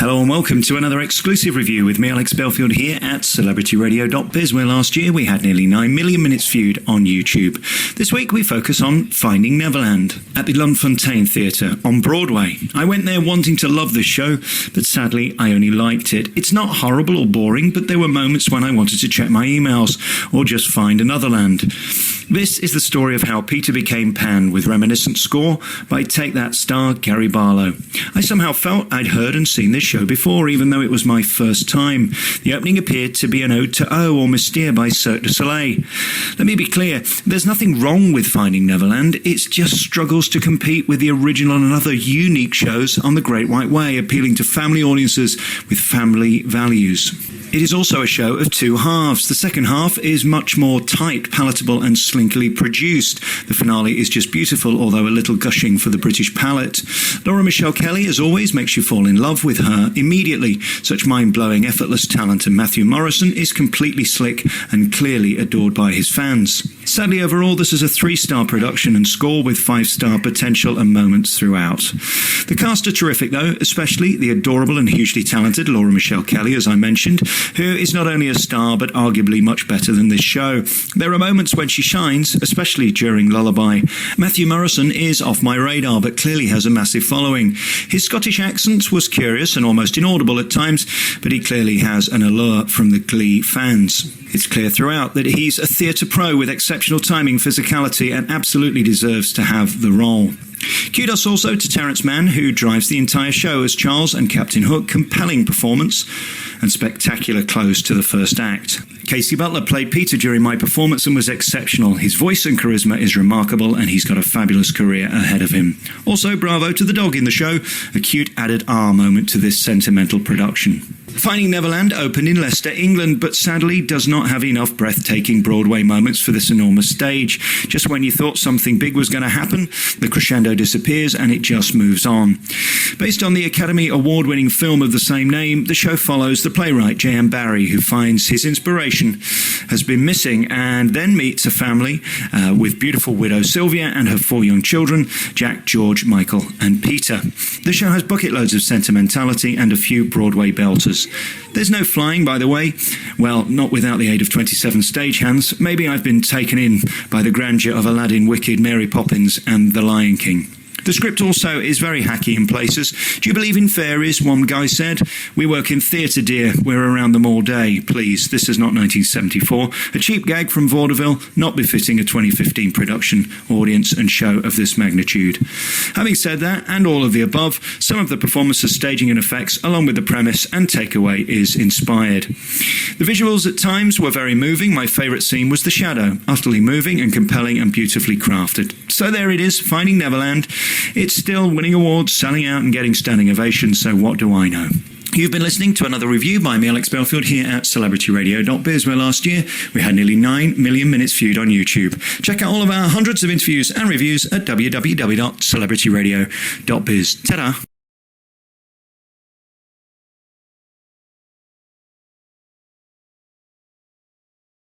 Hello and welcome to another exclusive review with me, Alex Belfield, here at celebrityradio.biz, where last year we had nearly 9 million minutes viewed on YouTube. This week we focus on Finding Neverland at the Lunt Funtanne Theatre on Broadway. I went there wanting to love this show, but sadly I only liked it. It's not horrible or boring, but there were moments when I wanted to check my emails or just find another land. This is the story of how Peter became Pan, with reminiscent score by Take That star Gary Barlow. I somehow felt I'd heard and seen this show before, even though it was my first time. The opening appeared to be an ode to O or Mystere by Cirque du Soleil. Let me be clear, there's nothing wrong with Finding Neverland, it just struggles to compete with the original and other unique shows on the Great White Way, appealing to family audiences with family values. It is also a show of two halves. The second half is much more tight, palatable and slinkily produced. The finale is just beautiful, although a little gushing for the British palate. Laura Michelle Kelly, as always, makes you fall in love with her immediately. Such mind-blowing, effortless talent, and Matthew Morrison is completely slick and clearly adored by his fans. Sadly, overall, this is a 3-star production and score with 5-star potential and moments throughout. The cast are terrific, though, especially the adorable and hugely talented Laura Michelle Kelly, as I mentioned, who is not only a star but arguably much better than this show. There are moments when she shines, especially during Lullaby. Matthew Morrison is off my radar but clearly has a massive following. His Scottish accent was curious and almost inaudible at times, but he clearly has an allure from the Glee fans. It's clear throughout that he's a theatre pro with exceptional timing, physicality, and absolutely deserves to have the role. Kudos also to Terrence Mann, who drives the entire show as Charles and Captain Hook. Compelling performance and spectacular close to the first act. Casey Butler played Peter during my performance and was exceptional. His voice and charisma is remarkable, and he's got a fabulous career ahead of him. Also, bravo to the dog in the show, a cute added R moment to this sentimental production. Finding Neverland opened in Leicester, England, but sadly does not have enough breathtaking Broadway moments for this enormous stage. Just when you thought something big was going to happen, the crescendo disappears and it just moves on. Based on the Academy Award-winning film of the same name, the show follows the playwright J.M. Barrie, who finds his inspiration has been missing and then meets a family with beautiful widow Sylvia and her 4 young children, Jack, George, Michael and Peter. The show has bucket loads of sentimentality and a few Broadway belters. There's no flying, by the way. Well, not without the aid of 27 stagehands. Maybe I've been taken in by the grandeur of Aladdin, Wicked, Mary Poppins and The Lion King. The script also is very hacky in places. Do you believe in fairies? One guy said. We work in theatre, dear. We're around them all day. Please, this is not 1974. A cheap gag from vaudeville, not befitting a 2015 production, audience and show of this magnitude. Having said that, and all of the above, some of the performances, staging and effects, along with the premise and takeaway, is inspired. The visuals at times were very moving. My favourite scene was the shadow, utterly moving and compelling and beautifully crafted. So there it is, Finding Neverland. It's still winning awards, selling out and getting standing ovations, so what do I know? You've been listening to another review by me, Alex Belfield, here at celebrityradio.biz, where last year we had nearly 9 million minutes viewed on YouTube. Check out all of our hundreds of interviews and reviews at www.celebrityradio.biz. Ta-da!